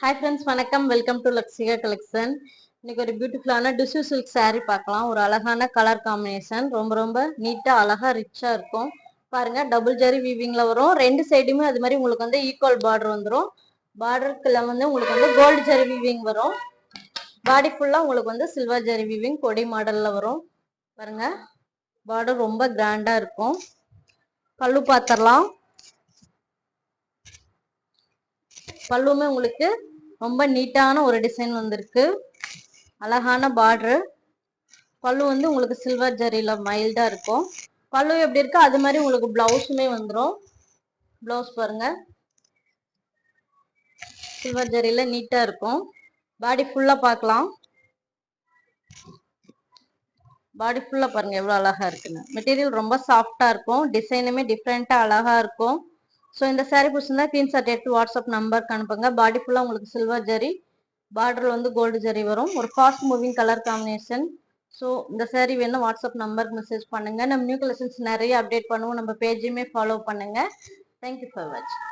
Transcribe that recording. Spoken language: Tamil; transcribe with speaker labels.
Speaker 1: Hi friends, வணக்கம். Welcome to Lakshika collection. இன்னைக்கு ஒரு பியூட்டிஃபுல்லான டிஷ்யூ சில்க் saree பார்க்கலாம். ஒரு அழகான கலர் காம்பினேஷன். ரொம்ப நீட்டா அழகா ரிச்சா இருக்கும். பாருங்க, டபுள் ஜரி வீவிங்ல வரும். ரெண்டு சைடுமே அது மாதிரி உங்களுக்கு வந்து ஈக்குவல் பார்டர் வந்துடும். பார்டருக்குள்ள வந்து உங்களுக்கு வந்து கோல்டு ஜரி வீவிங் வரும். பாடி ஃபுல்லா உங்களுக்கு வந்து சில்வர் ஜரி வீவிங் கொடி மாடல்ல வரும். பாருங்க, பார்டர் ரொம்ப கிராண்டா இருக்கும். பல்லு பார்த்துடலாம். பல்லுமே உங்களுக்கு ரொம்ப நீட்டான ஒரு டிசைன் வந்திருக்கு. அழகான பார்டர். பல்லு வந்து உங்களுக்கு சில்வர் ஜரியில மைல்டா இருக்கும். பல்லு எப்படி இருக்கு அது மாதிரி உங்களுக்கு பிளவுஸுமே வந்துடும். பிளவுஸ் பாருங்க, சில்வர் ஜரியில நீட்டா இருக்கும். பாடி ஃபுல்லா பார்க்கலாம். பாடி ஃபுல்லா பாருங்க எவ்வளவு அழகா இருக்குன்னு. மெட்டீரியல் ரொம்ப சாஃப்டா இருக்கும். டிசைனுமே டிஃப்ரெண்டா அழகா இருக்கும். ஸோ இந்த saree பிடிச்சிருந்தா ஸ்கிரீன்ஷாட் எடுத்து வாட்ஸ்அப் நம்பருக்கு அனுப்புங்க. பாடி ஃபுல்லா உங்களுக்கு சில்வர் ஜரி, பார்டர் வந்து கோல்டு ஜரி வரும். ஒரு fast moving colour combination. So இந்த saree வேணும் வாட்ஸ்அப் நம்பருக்கு மெசேஜ் பண்ணுங்க. நம்ம நியூ கலெக்ஷன்ஸ் நிறைய அப்டேட் பண்ணுவோம். நம்ம பேஜையுமே ஃபாலோ பண்ணுங்க. தேங்க்யூ ஃபார் வாட்சிங்.